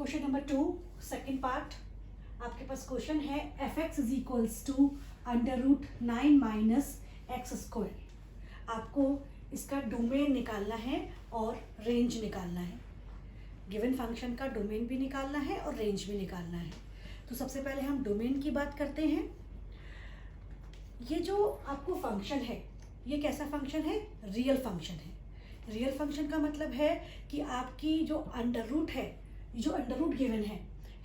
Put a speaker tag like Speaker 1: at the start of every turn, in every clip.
Speaker 1: Question number 2 second part. आपके पास question है f x is equals to √9 minus x square. आपको इसका डोमेन निकालना है और रेंज निकालना है। गिवन फंक्शन का डोमेन भी निकालना है और रेंज भी निकालना है। तो सबसे पहले हम डोमेन की बात करते हैं। ये जो आपको फंक्शन है, ये कैसा फंक्शन है? रियल फंक्शन है। रियल फंक्शन का मतलब है कि आपकी जो अंडर रूट है, जो अंडर रूट गिवन है,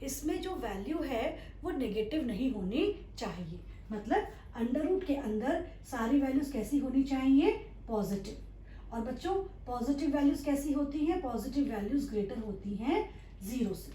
Speaker 1: इसमें जो वैल्यू है वो नेगेटिव नहीं होनी चाहिए। मतलब अंडर रूट के अंदर सारी वैल्यूज कैसी होनी चाहिए? पॉजिटिव। और बच्चों पॉजिटिव वैल्यूज कैसी होती हैं? पॉजिटिव वैल्यूज ग्रेटर होती हैं 0 से।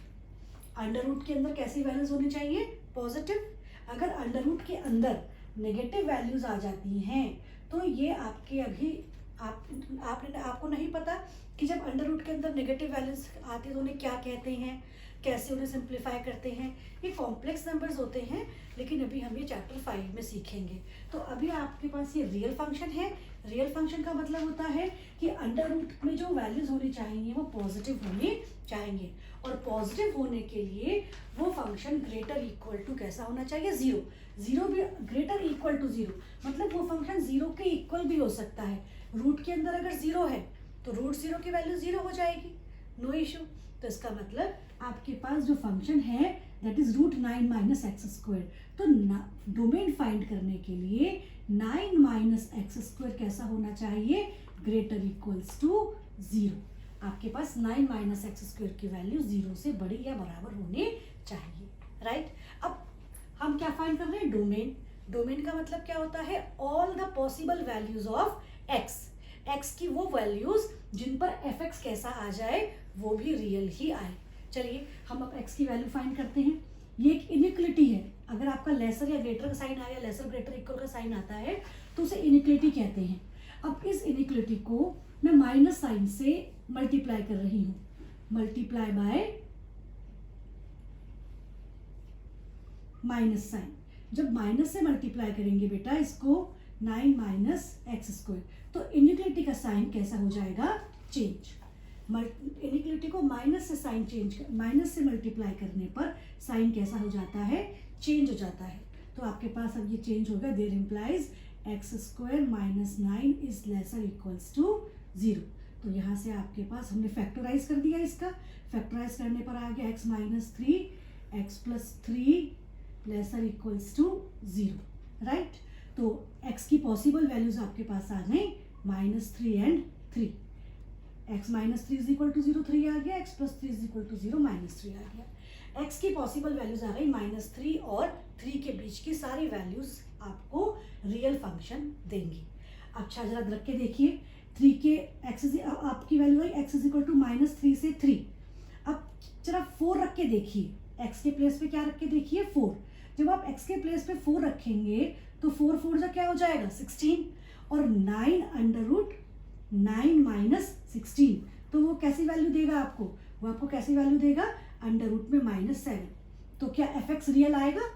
Speaker 1: अंडर रूट के अंदर कैसी वैल्यूज होनी चाहिए? पॉजिटिव। अगर अंडर रूट के अंदर नेगेटिव वैल्यूज आ जाती हैं तो ये आपके अभी आपको नहीं पता कि जब अंडर रूट के अंदर नेगेटिव वैल्यूज आती है तो उन्हें क्या कहते हैं, कैसे उन्हें सिंप्लीफाई करते हैं। ये कॉम्प्लेक्स नंबर्स होते हैं, लेकिन अभी हम ये चैप्टर 5 में सीखेंगे। तो अभी आपके पास ये रियल फंक्शन है। रियल फंक्शन का मतलब होता है कि अंडर रूट में जो वैल्यूज होनी चाहिए वो पॉजिटिव होनी चाहिए, और पॉजिटिव होने के लिए वो फंक्शन ग्रेटर इक्वल टू कैसा होना चाहिए? 0। 0 भी ग्रेटर इक्वल टू 0, मतलब वो फंक्शन 0 के इक्वल भी हो सकता है। रूट के अंदर अगर 0 है तो √0 की वैल्यू 0 हो जाएगी, नो इशू। तो इसका मतलब आपके पास जो फंक्शन है that is √9 minus x square. तो डोमेन फाइंड करने के लिए 9 माइनस एक्स स्क्वायर कैसा होना चाहिए? Greater equals to 0। आपके पास 9 माइनस एक्स स्क्वायर की वैल्यू 0 से बड़ी या बराबर होनी चाहिए, राइट। अब हम क्या फाइंड कर रहे हैं? डोमेन। डोमेन का मतलब क्या होता है? All the possible values of x. X की वो वैल्यूज जिन पर एफ एक्स कैसा आ जाए वो भी रियल ही आए। चलिए हम अब एक्स की वैल्यू फाइंड करते हैं। ये एक इनइक्वलिटी है। अगर आपका लेसर या ग्रेटर का साइन आया, लेसर ग्रेटर इक्वल का साइन आता है तो उसे इनइक्वलिटी कहते हैं। अब इस इनइक्वलिटी को मैं माइनस साइन से मल्टीप्लाई कर रही हूँ। Multiply by minus sign. जब माइनस से मल्टीप्लाई करेंगे बेटा इसको 9 माइनस एक्स स्क्वायर, तो इनइक्वलिटी का साइन कैसा हो जाएगा? चेंज। इनइक्वलिटी को माइनस से साइन माइनस से मल्टीप्लाई करने पर साइन कैसा हो जाता है? चेंज हो जाता है। तो आपके पास अब ये चेंज होगा। There implies x square minus 9 is lesser equals to 0। तो यहाँ से आपके पास हमने फैक्टराइज कर दिया। इसका फैक्टराइज करने पर आ गया x minus 3 x plus 3 lesser equals to 0, right. तो x की पॉसिबल वैल्यूज आपके पास आ गई -3 and 3। x minus 3 is equal to 0 3 आ गया, x plus 3 is equal to 0 -3 आ गया। x की पॉसिबल वैल्यूज आ गई -3 और 3 के बीच की सारी वैल्यूज आपको रियल फंक्शन देंगी। अच्छा जरा रख के देखिए 3 के x आपकी वैल्यू आई x इज इक्वल टू -3 से 3। अब जरा 4 रख के देखिए, x के प्लेस पे क्या रख के देखिए? 4। जब आप x के प्लेस पे 4 रखेंगे तो 4 4 जा क्या हो जाएगा? 16। और 9 अंडर रूट 9 माइनस 16, तो वो कैसी वैल्यू देगा आपको? वो आपको कैसी वैल्यू देगा? अंडर रूट में -7। तो क्या एफ एक्स रियल आएगा?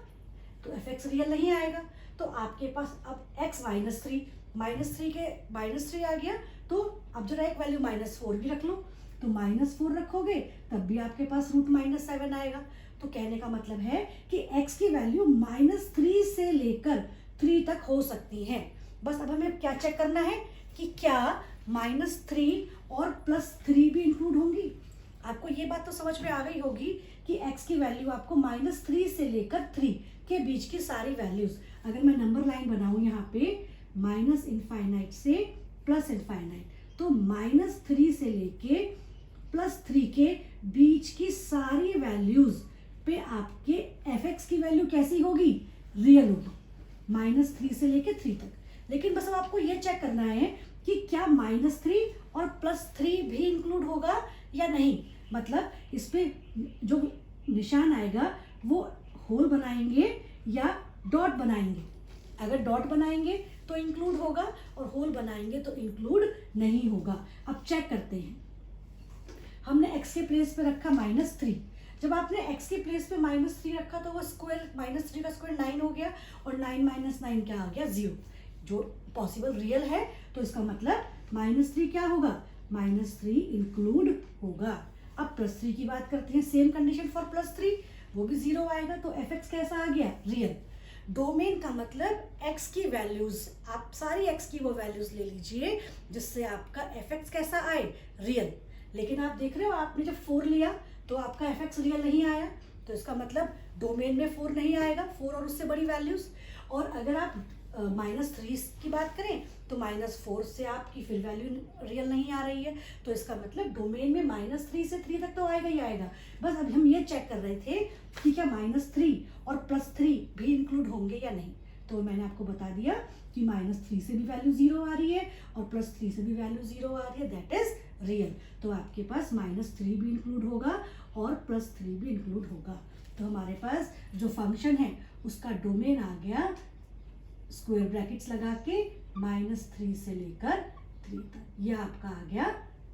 Speaker 1: तो एफ एक्स रियल नहीं आएगा। तो आपके पास अब x -3 -3 के -3 आ गया। तो अब जरा एक वैल्यू -4 भी रख लो। तो -4 रखोगे तब भी आपके पास √-7 आएगा। तो कहने का मतलब है कि x की वैल्यू -3 से लेकर 3 तक हो सकती है। बस अब हमें क्या चेक करना है कि क्या -3 और +3 भी इंक्लूड होंगी। आपको ये बात तो समझ में आ गई होगी कि x की वैल्यू आपको -3 से लेकर 3 के बीच की सारी वैल्यूज, अगर मैं नंबर लाइन बनाऊं यहाँ पे -∞ से +∞, तो -3 से लेके +3 के बीच की सारी वैल्यूज पे आपके एफ एक्स की वैल्यू कैसी होगी? रियल होगी, -3 से लेके 3 तक। लेकिन बस अब आपको ये चेक करना है कि क्या -3 और +3 भी इंक्लूड होगा या नहीं। मतलब इस पे जो निशान आएगा वो होल बनाएंगे या डॉट बनाएंगे। अगर डॉट बनाएंगे तो इंक्लूड होगा और होल बनाएंगे तो इंक्लूड नहीं होगा। अब चेक करते हैं। हमने x के प्लेस पे रखा -3। जब आपने x के प्लेस पे -3 रखा तो वो स्क्वायर -3 का स्क्वायर 9 हो गया, और 9 माइनस 9 क्या आ गया? 0, जो पॉसिबल रियल है। तो इसका मतलब -3 क्या होगा? -3 इंक्लूड होगा। अब +3 की बात करते हैं, सेम कंडीशन फॉर +3, वो भी 0 आएगा। तो एफ एक्स कैसा आ गया? रियल। डोमेन का मतलब एक्स की वैल्यूज, आप सारी एक्स की वो वैल्यूज ले लीजिए जिससे आपका एफ एक्स कैसा आए? रियल। लेकिन आप देख रहे हो, आपने जब 4 लिया तो आपका एफ एक्स रियल नहीं आया, तो इसका मतलब डोमेन में 4 नहीं आएगा, 4 और उससे बड़ी वैल्यूज। और अगर आप -3 की बात करें तो -4 से आपकी फिर वैल्यू रियल नहीं आ रही है, तो इसका मतलब डोमेन में -3 से 3 तक तो आएगा ही आएगा। बस अब हम ये चेक कर रहे थे कि क्या -3 और +3 भी इंक्लूड होंगे या नहीं। तो मैंने आपको बता दिया कि -3 से भी वैल्यू 0 आ रही है और +3 से भी वैल्यू 0 आ रही है, दैट इज रियल। तो आपके पास -3 भी इंक्लूड होगा और +3 भी इंक्लूड होगा। तो हमारे पास जो फंक्शन है उसका डोमेन आ गया, स्क्वायर ब्रैकेट्स लगा के -3 से लेकर 3 तक, यह आपका आ गया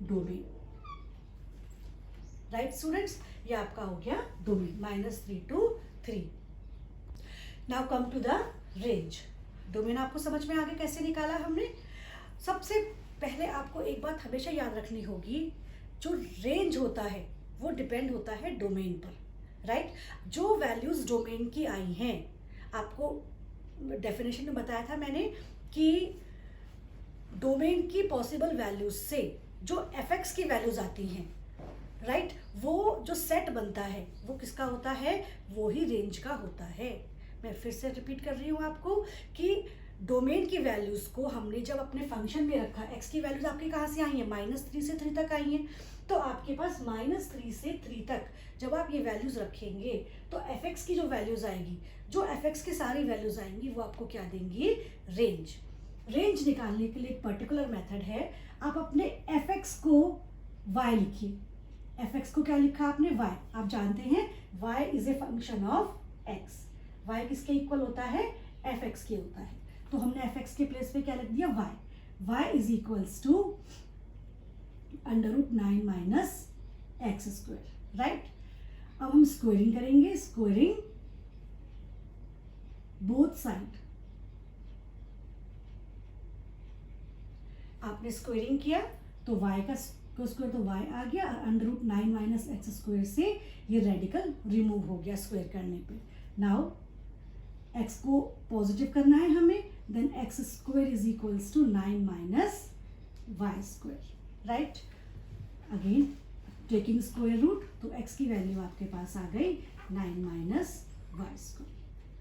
Speaker 1: डोमेन। राइट स्टूडेंट्स, ये आपका हो गया domain, -3 to 3। Now come to the range. Domain आपको समझ में आ गया कैसे निकाला हमने। सबसे पहले आपको एक बात हमेशा याद रखनी होगी, जो रेंज होता है वो डिपेंड होता है डोमेन पर, राइट। जो वैल्यूज डोमेन की आई हैं, आपको डेफिनेशन में बताया था मैंने कि डोमेन की पॉसिबल वैल्यूज से जो एफ एक्स की वैल्यूज आती हैं, राइट, वो जो सेट बनता है वो किसका होता है? वो ही रेंज का होता है। मैं फिर से रिपीट कर रही हूँ आपको कि डोमेन की वैल्यूज को हमने जब अपने फंक्शन में रखा, एक्स की वैल्यूज आपकी कहाँ से आई हैं? -3 से 3 तक आई हैं। तो आपके पास -3 से 3 तक जब आप ये वैल्यूज रखेंगे तो एफ एक्स की जो वैल्यूज आएगी, जो एफ एक्स की सारी वैल्यूज आएंगी वो आपको क्या देंगी? रेंज। रेंज निकालने के लिए एक पर्टिकुलर मेथड है। आप अपने एफ एक्स को y लिखिए। एफ एक्स को क्या लिखा आपने? y। आप जानते हैं y is a function of x। y किसके इक्वल होता है? एफ एक्स के होता है। तो हमने एफ एक्स के प्लेस पे क्या लिख दिया? y। y is equals to √9 - x², right. अब हम स्क्वायरिंग करेंगे, स्क्वायरिंग बोथ साइड। आपने स्क्वायरिंग किया तो y का स्क्वायर तो y आ गया, √9 - x² से ये रेडिकल रिमूव हो गया स्क्वायर करने पे। नाउ x को पॉजिटिव करना है हमें, then x² is equals to 9 - y², right. Again taking square root, तो x की वैल्यू आपके पास आ गई 9 - y²,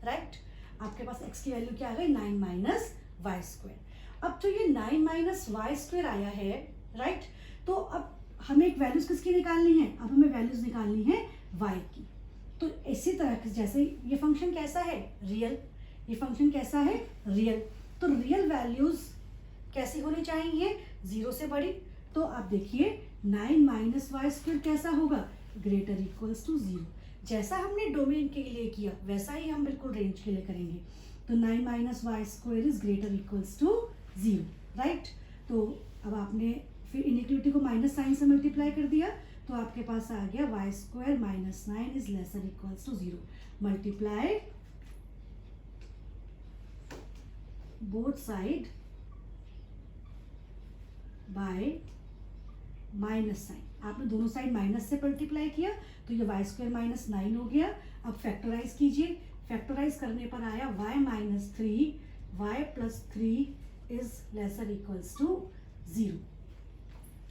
Speaker 1: राइट। आपके पास x की वैल्यू क्या आ गई? 9 - y²। अब तो ये 9 - y² आया है, राइट। तो अब हमें एक वैल्यूज किसकी निकालनी है? अब हमें वैल्यूज निकालनी है y की। तो इसी तरह जैसे ये फंक्शन कैसा है? रियल। ये फंक्शन कैसा है? रियल। तो रियल वैल्यूज कैसी होनी चाहिए? 0 से बड़ी। तो आप देखिए 9 - y² कैसा होगा? Greater equals to 0। जैसा हमने डोमेन के लिए किया वैसा ही हम बिल्कुल रेंज के लिए करेंगे। तो 9 - y² is greater equals to 0, right. तो अब आपने फिर इनइक्वलिटी को माइनस साइन से मल्टीप्लाई कर दिया, तो आपके पास आ गया y² - 9 is lesser equals to 0। Multiply both side by minus sign. आपने दोनों साइड माइनस से मल्टीप्लाई किया तो ये y² - 9 हो गया। अब फैक्टराइज कीजिए, फैक्टराइज करने पर आया y - 3, y + 3 is lesser equals to 0,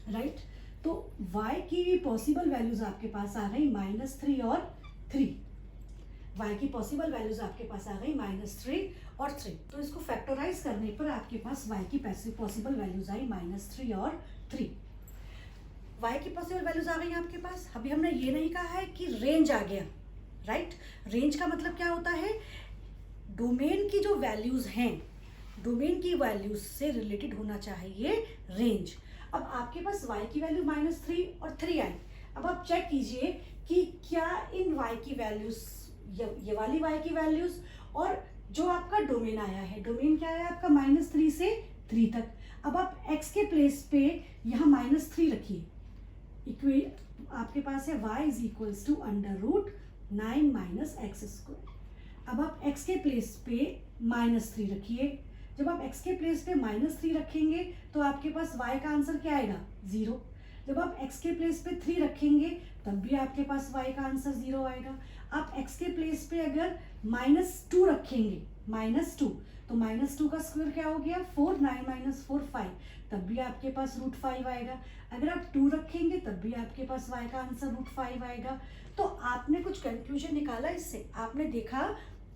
Speaker 1: right. तो y की पॉसिबल वैल्यूज आपके पास आ गई -3 और 3। y की पॉसिबल वैल्यूज आपके पास आ गई -3 और 3। तो इसको फैक्टराइज करने पर आपके पास y की पॉसिबल वैल्यूज आई -3 और 3। y की पॉसिबल वैल्यूज आ गई आपके पास। अभी हमने ये नहीं कहा है कि रेंज आ गया, राइट। रेंज का मतलब क्या होता है? डोमेन की जो वैल्यूज हैं, डोमेन की वैल्यूज से रिलेटेड होना चाहिए रेंज। अब आपके पास y की वैल्यू -3 और 3 आई। अब आप चेक कीजिए कि क्या इन y की वैल्यूज, ये वाली y की वैल्यूज और जो आपका डोमेन आया है, डोमेन क्या है आपका? -3 से 3 तक। अब आप x के प्लेस पे यहाँ -3 रखिए। आपके पास है y is equals to √9 - x²। अब आप x के प्लेस पे -3 रखिए। जब आप x के प्लेस पे -3 रखेंगे तो आपके पास y का आंसर क्या आएगा? 0। जब आप x के प्लेस पे 3 रखेंगे तब भी आपके पास y का आंसर 0 आएगा। आप x के प्लेस पे अगर -2 रखेंगे, -2, तो -2 का स्क्वायर क्या हो गया 4, 9 - 4 5, तब भी आपके पास √5 आएगा। अगर आप 2 रखेंगे तब भी आपके पास y का आंसर √5 आएगा। तो आपने कुछ कंक्लूजन निकाला इससे, आपने देखा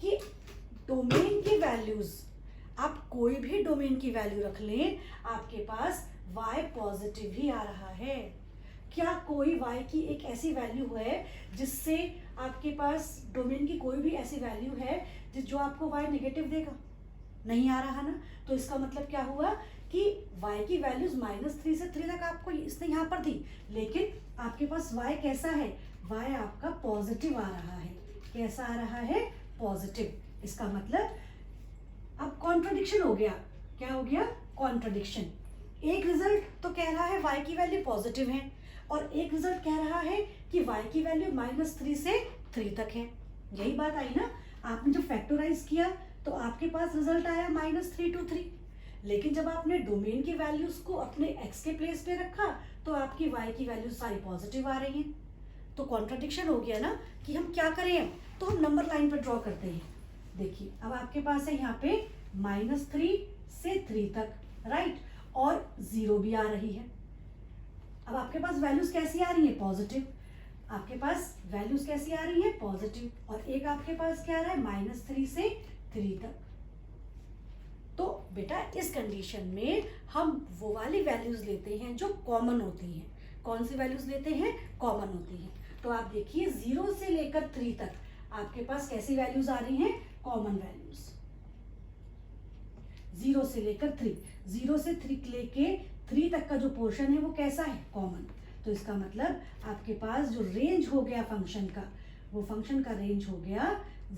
Speaker 1: कि डोमेन की वैल्यूज, आप कोई भी डोमेन की वैल्यू रख लें आपके पास y पॉजिटिव ही आ रहा है। क्या कोई y की एक ऐसी वैल्यू है जिससे आपके पास डोमेन की कोई भी ऐसी वैल्यू है जो आपको y नेगेटिव देगा? नहीं आ रहा ना। तो इसका मतलब क्या हुआ कि y की वैल्यूज -3 से 3 तक आपको इसने यहाँ पर दी, लेकिन आपके पास y कैसा है, y आपका पॉजिटिव आ रहा है। कैसा आ रहा है? पॉजिटिव। इसका मतलब अब कॉन्ट्रडिक्शन हो गया। क्या हो गया? कॉन्ट्रडिक्शन। एक रिजल्ट तो कह रहा है y की वैल्यू पॉजिटिव है और एक रिजल्ट कह रहा है कि y की वैल्यू -3 से 3 तक है। यही बात आई ना। आपने जब फैक्टराइज किया तो आपके पास रिजल्ट आया -3 to 3, लेकिन जब आपने डोमेन की वैल्यूज को अपने x के प्लेस पे रखा तो आपकी y की वैल्यू सारी पॉजिटिव आ रही हैं। तो कॉन्ट्रडिक्शन हो गया ना कि हम क्या करें। तो हम नंबर लाइन पर ड्रॉ करते हैं। देखिए अब आपके पास है यहाँ पे -3 से 3 तक, राइट, और 0 भी आ रही है। अब आपके पास वैल्यूज कैसी आ रही है? पॉजिटिव। आपके पास वैल्यूज कैसी आ रही है? पॉजिटिव। और एक आपके पास क्या आ रहा है? -3 से 3 तक। तो बेटा इस कंडीशन में हम वो वाली वैल्यूज लेते हैं जो कॉमन होती हैं। कौन सी वैल्यूज लेते हैं? कॉमन होती हैं। तो आप देखिए 0 से लेकर 3 तक आपके पास कैसी वैल्यूज आ रही हैं? Common values. 0 से लेकर 3, 0 से 3 लेके 3 तक का जो पोर्शन है वो कैसा है? कॉमन। तो इसका मतलब आपके पास जो रेंज हो गया फंक्शन का, वो फंक्शन का रेंज हो गया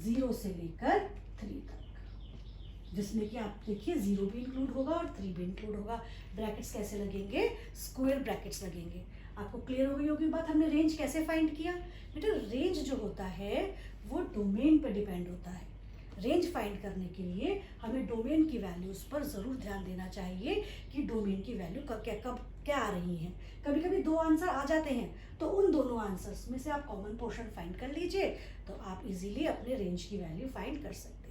Speaker 1: 0 से लेकर 3 तक, जिसमें कि आप देखिए 0 भी इंक्लूड होगा और 3 भी इंक्लूड होगा। ब्रैकेट्स कैसे लगेंगे? स्क्वायर ब्रैकेट्स लगेंगे। आपको क्लियर हो गई होगी बात। हमने रेंज कैसे फाइंड किया? बेटा रेंज जो होता है वो डोमेन पर डिपेंड होता है। रेंज फाइंड करने के लिए हमें डोमेन की वैल्यूज पर ज़रूर ध्यान देना चाहिए कि डोमेन की वैल्यू कब क्या आ रही हैं। कभी कभी 2 आंसर आ जाते हैं तो उन दोनों आंसर्स में से आप कॉमन पोर्शन फाइंड कर लीजिए, तो आप इजीली अपने रेंज की वैल्यू फाइंड कर सकते हैं।